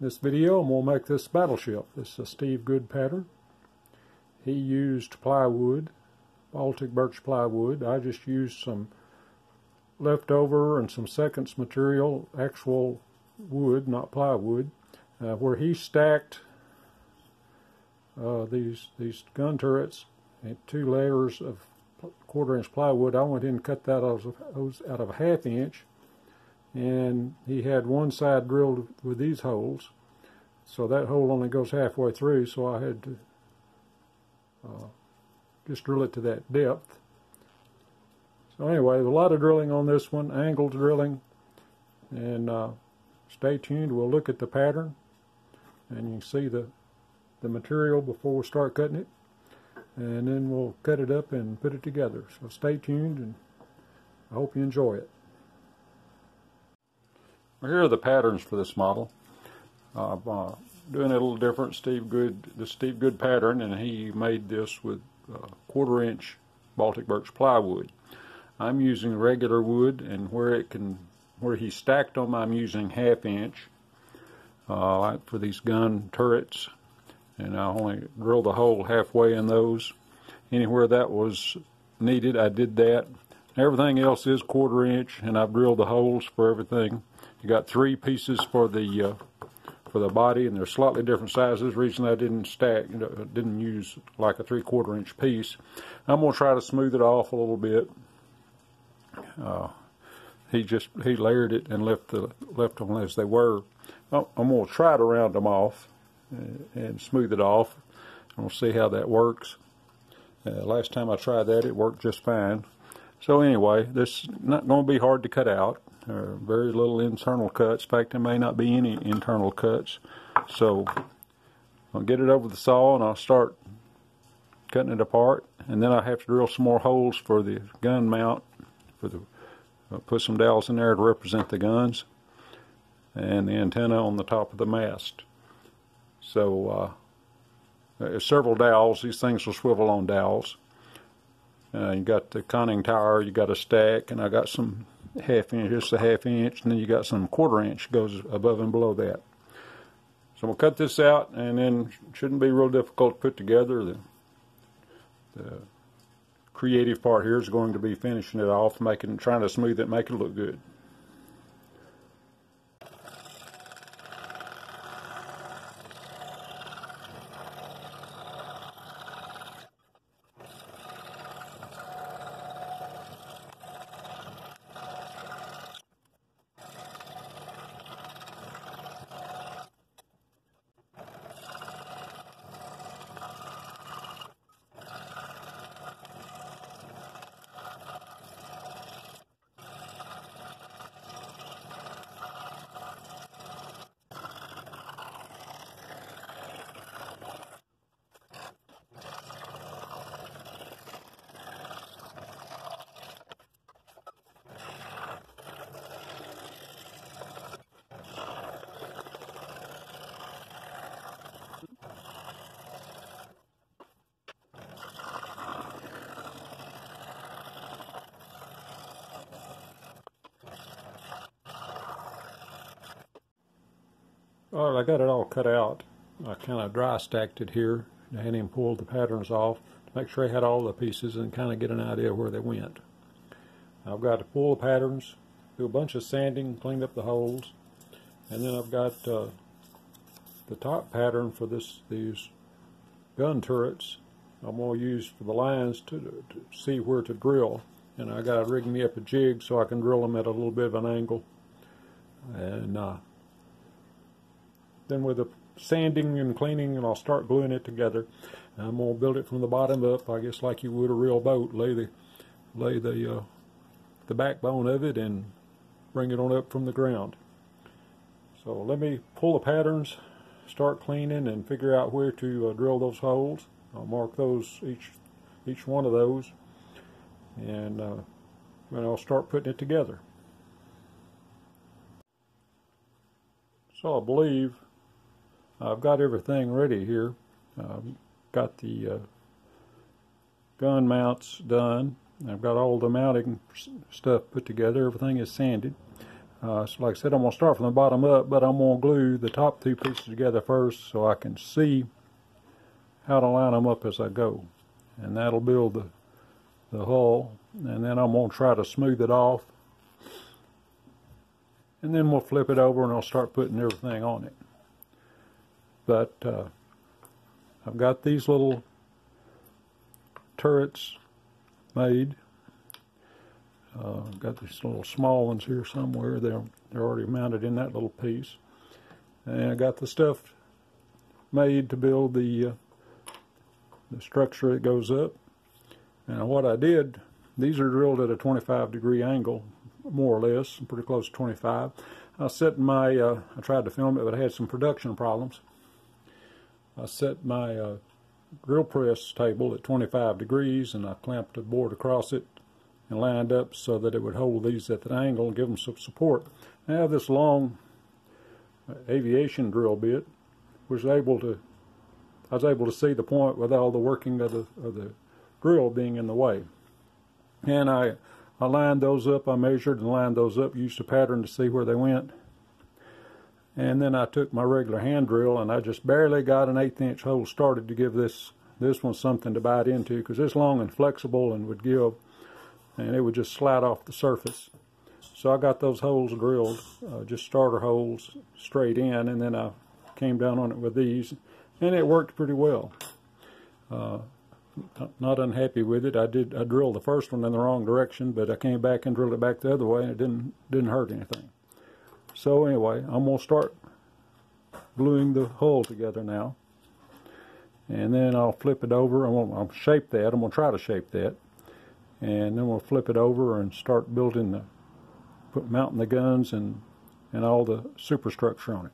this video, I'm going to make this battleship. This is a Steve Good pattern. He used plywood, Baltic birch plywood. I just used some leftover and some seconds material, actual wood, not plywood, where he stacked these gun turrets in 2 layers of 1/4 inch plywood. I went in and cut that out of a 1/2 inch, and he had one side drilled with these holes, so that hole only goes halfway through, so I had to just drill it to that depth. So anyway, a lot of drilling on this one, angled drilling, and stay tuned. We'll look at the pattern, and you can see the material before we start cutting it, and then we'll cut it up and put it together. So stay tuned, and I hope you enjoy it. Well, here are the patterns for this model. I'm doing it a little different. The Steve Good pattern, and he made this with 1/4 inch Baltic birch plywood. I'm using regular wood, and where he stacked them, I'm using 1/2 inch, like for these gun turrets, and I only drilled the hole halfway in those. Anywhere that was needed, I did that. Everything else is 1/4 inch, and I've drilled the holes for everything. You got 3 pieces for the body, and they're slightly different sizes. The reason I didn't didn't use like a 3/4 inch piece. I'm going to try to smooth it off a little bit. He layered it and left them as they were. I'm going to try to round them off and smooth it off. And we'll see how that works. Last time I tried that, it worked just fine. So anyway, this is not going to be hard to cut out. Very little internal cuts. In fact, there may not be any internal cuts. So I'll get it over the saw, and I'll start cutting it apart. And then I have to drill some more holes for the gun mount. Put some dowels in there to represent the guns, and the antenna on the top of the mast. So there's several dowels. These things will swivel on dowels. You got the conning tower, you got a stack, and I got some 1/2 inch, just a 1/2 inch, and then you got some 1/4 inch goes above and below that. So we'll cut this out, and then it shouldn't be real difficult to put together. The creative part here is going to be finishing it off, trying to smooth it, make it look good. All right, I got it all cut out. I kind of dry stacked it here. I had him pull the patterns off to make sure I had all the pieces and kind of get an idea where they went. I've got to pull the patterns, do a bunch of sanding, clean up the holes, and then I've got the top pattern for these gun turrets. I'm going to use for the lines to see where to drill, and I got to rig me up a jig so I can drill them at a little bit of an angle. And then with the sanding and cleaning, and I'll start gluing it together. I'm going to build it from the bottom up, I guess like you would a real boat. Lay the backbone of it and bring it on up from the ground. So let me pull the patterns, start cleaning, and figure out where to drill those holes. I'll mark those, each one of those, and then I'll start putting it together. So I believe I've got everything ready here. Got the gun mounts done. I've got all the mounting stuff put together. Everything is sanded. So like I said, I'm going to start from the bottom up, but I'm going to glue the top two pieces together first so I can see how to line them up as I go. And that'll build the hull, and then I'm going to try to smooth it off. And then we'll flip it over and I'll start putting everything on it. But I've got these little turrets made. I've got these little small ones here somewhere. They're already mounted in that little piece. And I got the stuff made to build the structure that goes up. Now what I did, these are drilled at a 25-degree angle, more or less, pretty close to 25. I set my, I tried to film it, but I had some production problems. I set my drill press table at 25 degrees, and I clamped a board across it and lined up so that it would hold these at that angle and give them some support. I have this long aviation drill bit, which I was able to see the point with all the working of the drill being in the way. And I lined those up, I measured and lined those up, used a pattern to see where they went. And then I took my regular hand drill and I just barely got an 1/8 inch hole started to give this one something to bite into, because it's long and flexible and would give, and it would just slide off the surface. So I got those holes drilled, just starter holes straight in, and then I came down on it with these, and it worked pretty well. Not unhappy with it. I drilled the first one in the wrong direction, but I came back and drilled it back the other way, and it didn't hurt anything. So anyway, I'm going to start gluing the hull together now, and then I'll flip it over. I'll shape that. I'm going to try to shape that, and then we'll flip it over and start building mounting the guns and all the superstructure on it.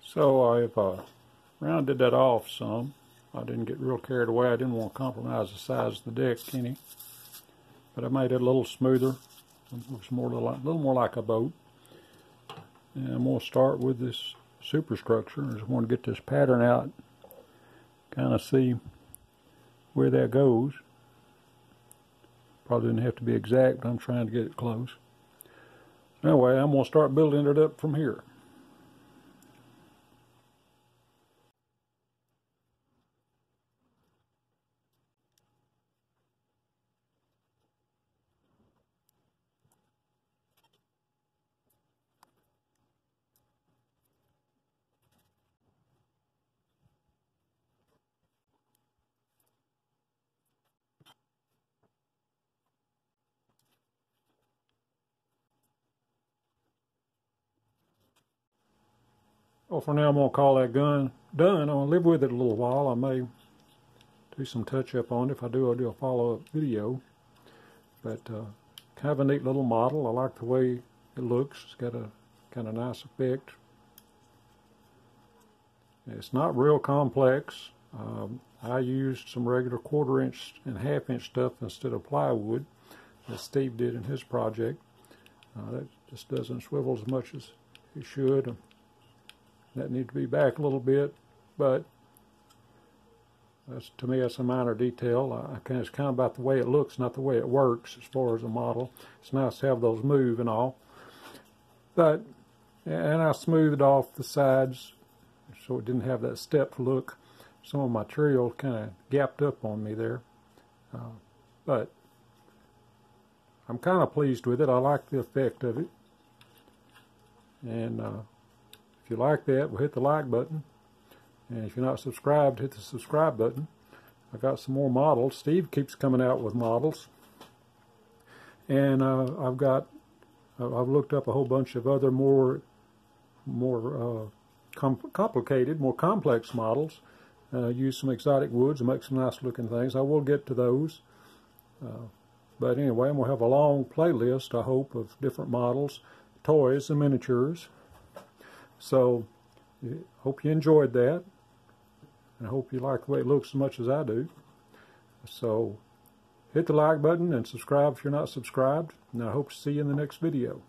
So I've rounded that off some. I didn't get real carried away. I didn't want to compromise the size of the deck any. But I made it a little smoother. It looks a little more like a boat. And I'm going to start with this superstructure. I just want to get this pattern out, kind of see where that goes. Probably didn't have to be exact, but I'm trying to get it close. Anyway, I'm going to start building it up from here. Well, for now I'm going to call that gun done. I'm going to live with it a little while. I may do some touch-up on it. If I do, I'll do a follow-up video. But kind of a neat little model. I like the way it looks. It's got a kind of nice effect. It's not real complex. I used some regular 1/4 inch and 1/2 inch stuff instead of plywood, as Steve did in his project. That just doesn't swivel as much as it should. That needs to be back a little bit, but to me that's a minor detail. It's kind of about the way it looks, not the way it works as far as a model. It's nice to have those move and all. And I smoothed off the sides so it didn't have that stepped look. Some of my material kind of gapped up on me there. But I'm kind of pleased with it. I like the effect of it. And if you like that, well, hit the like button. And if you're not subscribed, hit the subscribe button. I've got some more models. Steve keeps coming out with models. And I've looked up a whole bunch of other more complicated, more complex models. Use some exotic woods and make some nice looking things. I will get to those. But anyway, I'm going to have a long playlist, I hope, of different models, toys, and miniatures. So, hope you enjoyed that. I hope you like the way it looks as much as I do. So, hit the like button and subscribe if you're not subscribed. And I hope to see you in the next video.